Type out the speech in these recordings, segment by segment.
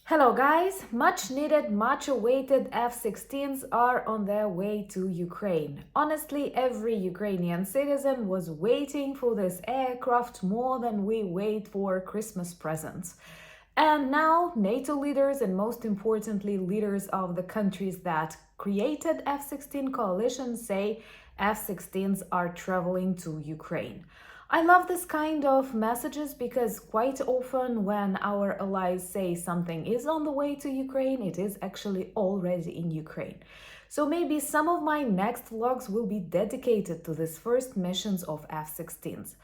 Hello guys, much needed, much awaited F-16s are on their way to Ukraine. Honestly, every Ukrainian citizen was waiting for this aircraft more than we wait for Christmas presents. And now NATO leaders and most importantly leaders of the countries that created F-16 coalition say F-16s are traveling to Ukraine. I love this kind of messages because quite often when our allies say something is on the way to Ukraine, it is actually already in Ukraine. So maybe some of my next vlogs will be dedicated to this first missions of F-16s.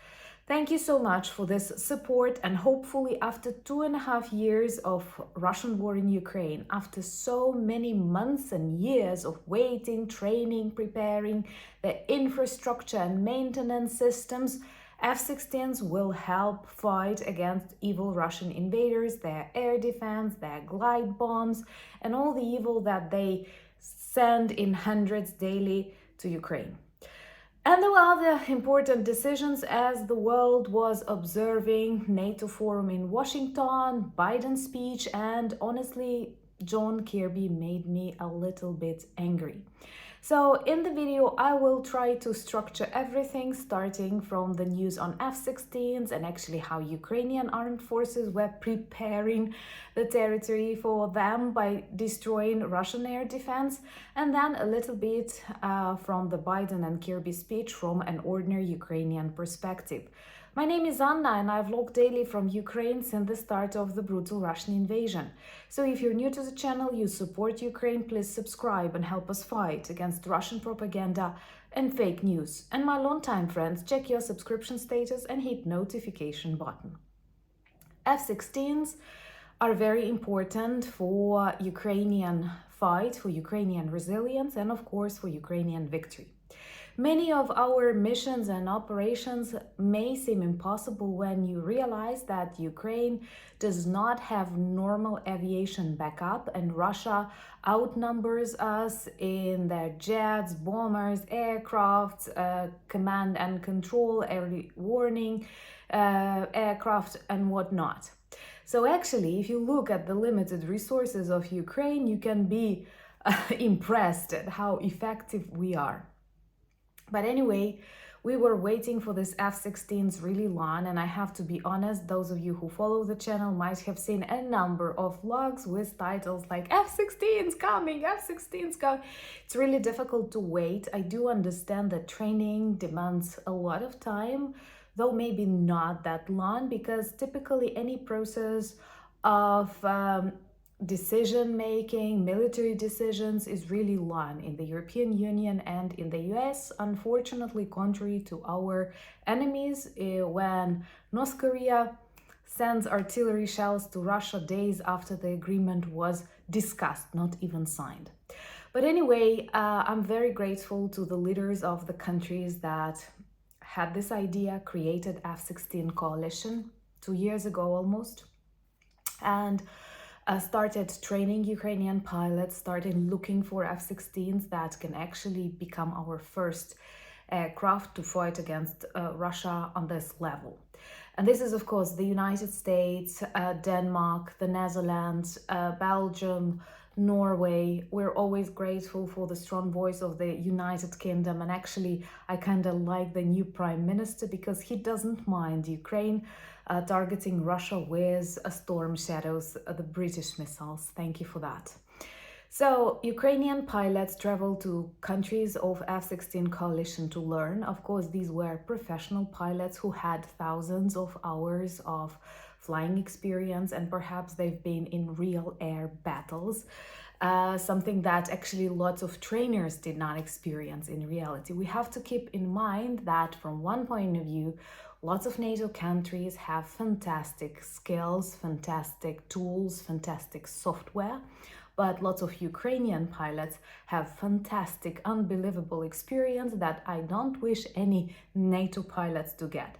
Thank you so much for this support, and hopefully after 2.5 years of Russian war in Ukraine, after so many months and years of waiting, training, preparing the infrastructure and maintenance systems, F-16s will help fight against evil Russian invaders, their air defense, their glide bombs, and all the evil that they send in hundreds daily to Ukraine. And there were other important decisions as the world was observing NATO forum in Washington, Biden's speech, and honestly, John Kirby made me a little bit angry. So in the video, I will try to structure everything starting from the news on F-16s and actually how Ukrainian armed forces were preparing the territory for them by destroying Russian air defense, and then a little bit from the Biden and Kirby speech from an ordinary Ukrainian perspective. My name is Anna and I vlog daily from Ukraine since the start of the brutal Russian invasion. So if you're new to the channel, you support Ukraine, please subscribe and help us fight against Russian propaganda and fake news. And my longtime friends, check your subscription status and hit notification button. F-16s are very important for Ukrainian fight, for Ukrainian resilience, and of course for Ukrainian victory. Many of our missions and operations may seem impossible when you realize that Ukraine does not have normal aviation backup and Russia outnumbers us in their jets, bombers, aircrafts, command and control, early warning, aircraft and whatnot. So actually, if you look at the limited resources of Ukraine, you can be impressed at how effective we are. But anyway, we were waiting for this F-16s really long, and I have to be honest, those of you who follow the channel might have seen a number of vlogs with titles like F-16s coming, F-16s coming. It's really difficult to wait. I do understand that training demands a lot of time, though maybe not that long, because typically any process of decision-making, military decisions is really long in the European Union and in the US. Unfortunately, contrary to our enemies, when North Korea sends artillery shells to Russia days after the agreement was discussed, not even signed. But anyway, I'm very grateful to the leaders of the countries that had this idea, created F-16 coalition 2 years ago almost, and started training Ukrainian pilots, started looking for F-16s that can actually become our first aircraft to fight against Russia on this level. And this is, of course, the United States, Denmark, the Netherlands, Belgium, Norway. We're always grateful for the strong voice of the United Kingdom. And actually, I kind of like the new Prime Minister because he doesn't mind Ukraine targeting Russia with Storm Shadows, the British missiles. Thank you for that. So Ukrainian pilots travel to countries of F-16 coalition to learn. Of course, these were professional pilots who had thousands of hours of flying experience, and perhaps they've been in real air battles, something that actually lots of trainers did not experience in reality. We have to keep in mind that from one point of view, lots of NATO countries have fantastic skills, fantastic tools, fantastic software, but lots of Ukrainian pilots have fantastic, unbelievable experience that I don't wish any NATO pilots to get.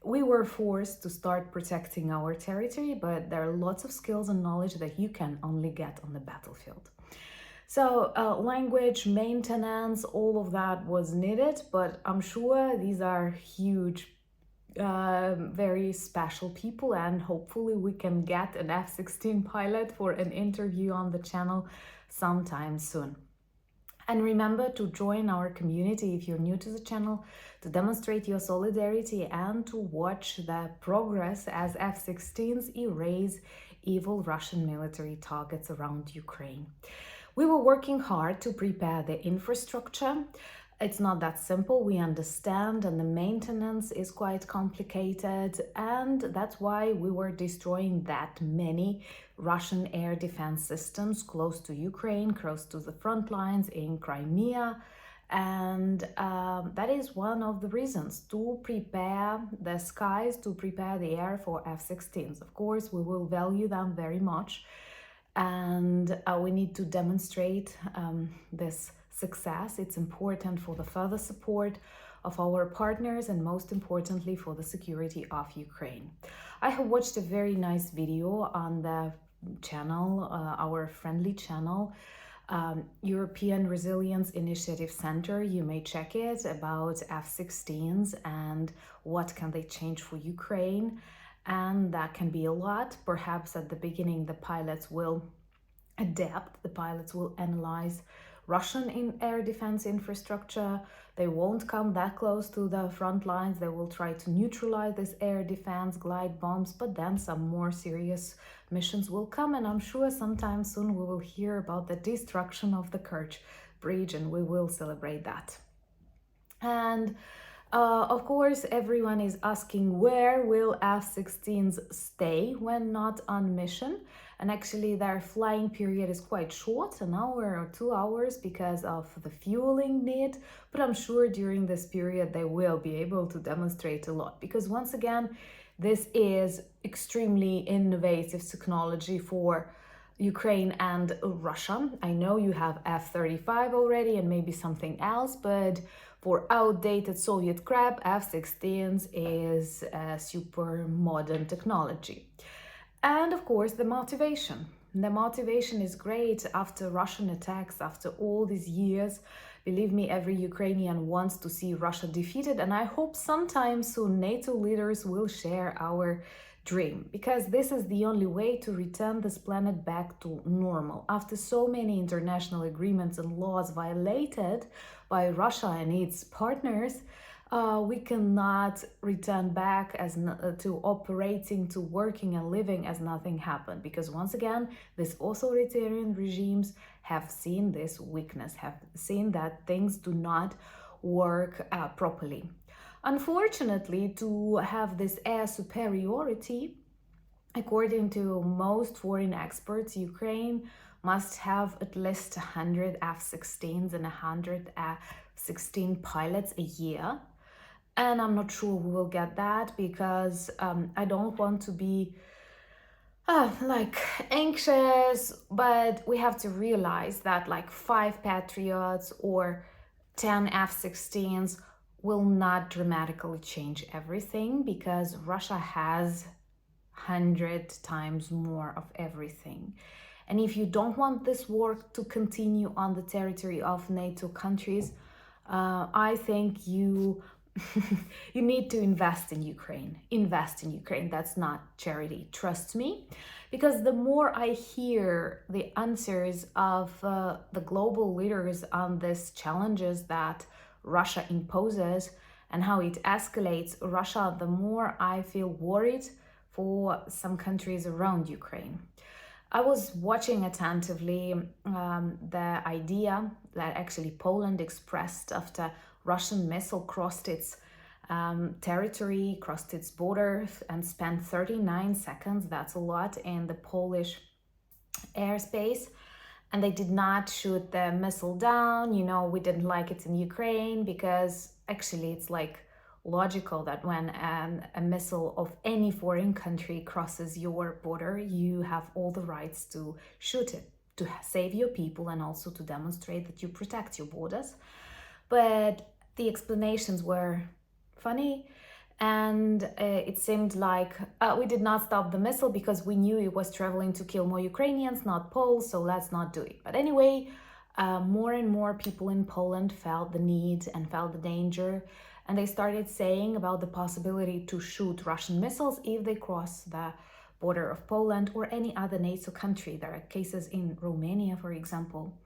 We were forced to start protecting our territory, but there are lots of skills and knowledge that you can only get on the battlefield. So language, maintenance, all of that was needed, but I'm sure these are huge very special people, and hopefully we can get an F-16 pilot for an interview on the channel sometime soon. And remember to join our community if you're new to the channel, to demonstrate your solidarity and to watch the progress as F-16s erase evil Russian military targets around Ukraine. We were working hard to prepare the infrastructure. It's not that simple, we understand, and the maintenance is quite complicated, and that's why we were destroying that many Russian air defense systems close to Ukraine, close to the front lines in Crimea, and that is one of the reasons to prepare the skies, to prepare the air for F-16s. Of course, we will value them very much, and we need to demonstrate this success. It's important for the further support of our partners and most importantly for the security of Ukraine. I have watched a very nice video on the channel, our friendly channel, European Resilience Initiative Center. You may check it, about F-16s and what can they change for Ukraine, and that can be a lot. Perhaps at the beginning the pilots will adapt, the pilots will analyze Russian air defense infrastructure. They won't come that close to the front lines. They will try to neutralize this air defense, glide bombs, but then some more serious missions will come, and I'm sure sometime soon we will hear about the destruction of the Kerch Bridge, and we will celebrate that. And of course, everyone is asking, where will F-16s stay when not on mission? And actually their flying period is quite short, an hour or 2 hours, because of the fueling need. But I'm sure during this period they will be able to demonstrate a lot, because once again, this is extremely innovative technology for Ukraine and Russia. I know you have F-35 already and maybe something else, but for outdated Soviet crap, F-16s is a super modern technology. And of course, the motivation. The motivation is great after Russian attacks, after all these years. Believe me, every Ukrainian wants to see Russia defeated, and I hope sometime soon NATO leaders will share our dream, because this is the only way to return this planet back to normal. After so many international agreements and laws violated by Russia and its partners, we cannot return back to operating, to working and living as nothing happened, because once again, these authoritarian regimes have seen this weakness, have seen that things do not work properly. Unfortunately, to have this air superiority, according to most foreign experts, Ukraine must have at least 100 F-16s and 100 F-16 pilots a year. And I'm not sure we will get that, because I don't want to be like anxious, but we have to realize that like 5 Patriots or 10 F-16s will not dramatically change everything, because Russia has 100 times more of everything. And if you don't want this war to continue on the territory of NATO countries, I think you you need to invest in Ukraine. Invest in Ukraine. That's not charity. Trust me. Because the more I hear the answers of the global leaders on these challenges that Russia imposes and how it escalates Russia, the more I feel worried for some countries around Ukraine. I was watching attentively the idea that actually Poland expressed after Russian missile crossed its territory, crossed its border, and spent 39 seconds, that's a lot, in the Polish airspace. And they did not shoot the missile down. You know, we didn't like it in Ukraine, because actually it's like logical that when a missile of any foreign country crosses your border, you have all the rights to shoot it, to save your people and also to demonstrate that you protect your borders. But the explanations were funny, and it seemed like we did not stop the missile because we knew it was traveling to kill more Ukrainians, not Poles, so let's not do it. But anyway, more and more people in Poland felt the need and felt the danger, And they started saying about the possibility to shoot Russian missiles if they cross the border of Poland or any other NATO country. There are cases in Romania, for example.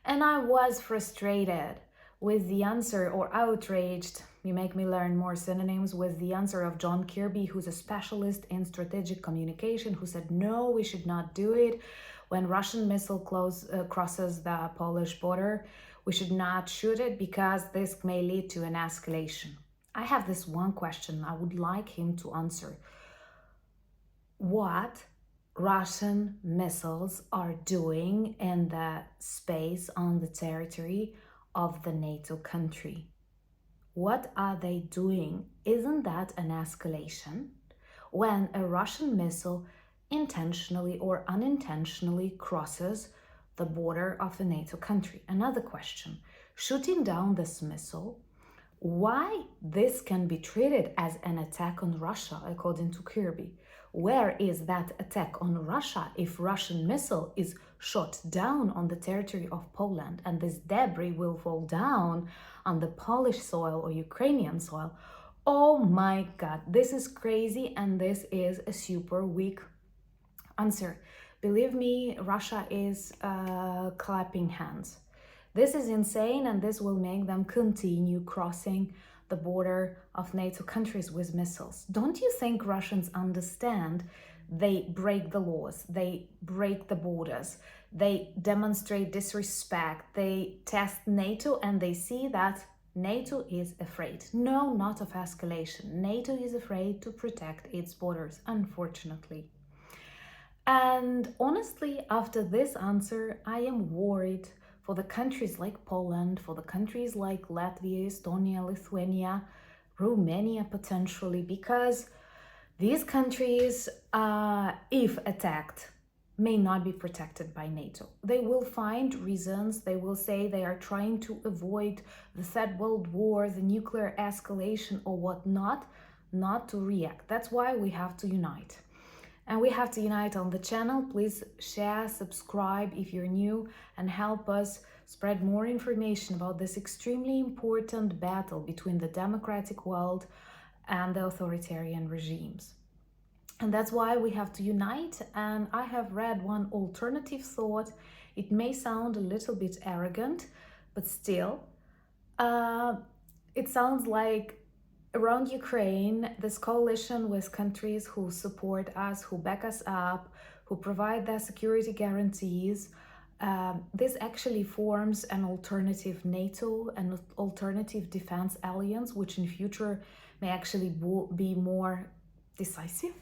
And I was frustrated with the answer, or outraged, you make me learn more synonyms, with the answer of John Kirby, who's a specialist in strategic communication, who said, no, we should not do it. When Russian missile crosses the Polish border, we should not shoot it because this may lead to an escalation. I have this one question I would like him to answer. What Russian missiles are doing in the space on the territory of the NATO country? What are they doing? Isn't that an escalation? When a Russian missile intentionally or unintentionally crosses the border of a NATO country. Another question, shooting down this missile, why this can be treated as an attack on Russia, according to Kirby? Where is that attack on Russia if Russian missile is shot down on the territory of Poland and this debris will fall down on the Polish soil or Ukrainian soil? Oh my God, this is crazy, and this is a super weak answer. Believe me, Russia is clapping hands. This is insane, and this will make them continue crossing the border of NATO countries with missiles. Don't you think Russians understand they break the laws, they break the borders, they demonstrate disrespect, they test NATO, and they see that NATO is afraid. No, not of escalation. NATO is afraid to protect its borders, unfortunately. And honestly, after this answer, I am worried for the countries like Poland, for the countries like Latvia, Estonia, Lithuania, Romania potentially, because these countries, if attacked, may not be protected by NATO. They will find reasons, they will say they are trying to avoid the Third World War, the nuclear escalation or whatnot, not to react. That's why we have to unite. And we have to unite on the channel. Please share, subscribe if you're new, and help us spread more information about this extremely important battle between the democratic world and the authoritarian regimes. And that's why we have to unite. And I have read one alternative thought. It may sound a little bit arrogant, but still, it sounds like around Ukraine, this coalition with countries who support us, who back us up, who provide their security guarantees, this actually forms an alternative NATO, an alternative defense alliance, which in future may actually be more decisive,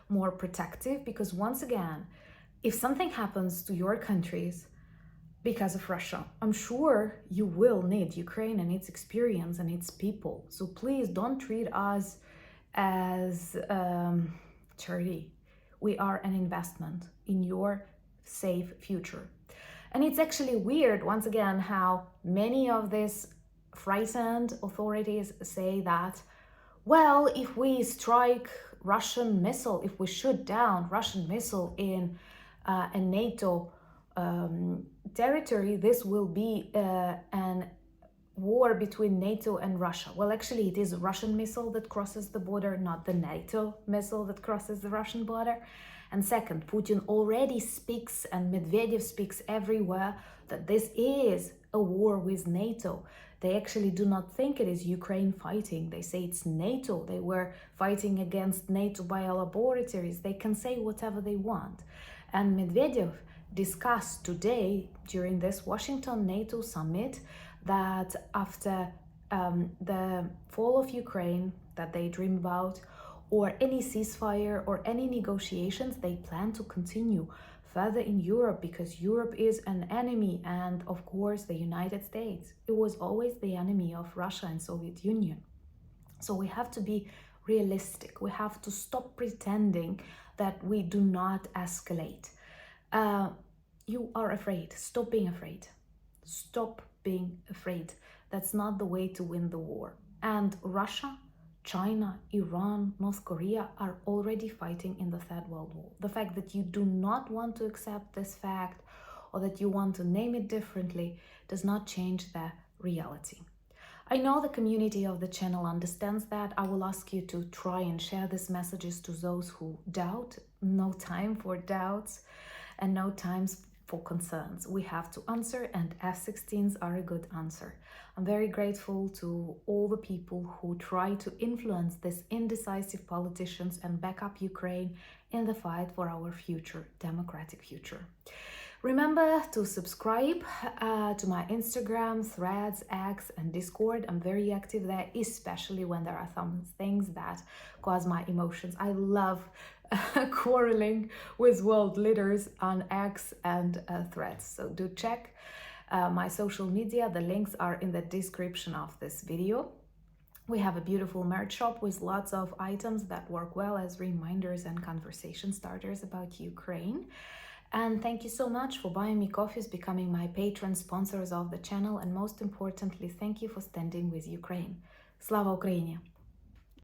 more protective, because once again, if something happens to your countries because of Russia, I'm sure you will need Ukraine and its experience and its people. So please don't treat us as charity. We are an investment in your safe future. And it's actually weird, once again, how many of these frightened authorities say that, well, if we strike Russian missile, if we shoot down Russian missile in a NATO territory, this will be an war between NATO and Russia. Well, actually, it is a Russian missile that crosses the border, not the NATO missile that crosses the Russian border. And second, Putin already speaks, and Medvedev speaks everywhere, that this is a war with NATO. They actually do not think it is Ukraine fighting. They say it's NATO. They were fighting against NATO biolaboratories. They can say whatever they want. And Medvedev discussed today during this Washington NATO summit that after the fall of Ukraine that they dream about, or any ceasefire or any negotiations, they plan to continue further in Europe, because Europe is an enemy, and of course the United States. It was always the enemy of Russia and Soviet Union. So we have to be realistic. We have to stop pretending that we do not escalate. You are afraid. Stop being afraid. Stop being afraid. That's not the way to win the war. And Russia, China, Iran, North Korea are already fighting in the Third World War. The fact that you do not want to accept this fact, or that you want to name it differently, does not change the reality. I know the community of the channel understands that. I will ask you to try and share these messages to those who doubt. No time for doubts and no times for concerns. We have to answer, and F-16s are a good answer. I'm very grateful to all the people who try to influence these indecisive politicians and back up Ukraine in the fight for our future, democratic future. Remember to subscribe to my Instagram, Threads, X, and Discord. I'm very active there, especially when there are some things that cause my emotions. I love quarreling with world leaders on X and Threads. So do check my social media. The links are in the description of this video. We have a beautiful merch shop with lots of items that work well as reminders and conversation starters about Ukraine. And thank you so much for buying me coffees, becoming my patron sponsors of the channel, and most importantly, thank you for standing with Ukraine. Slava Ukraini!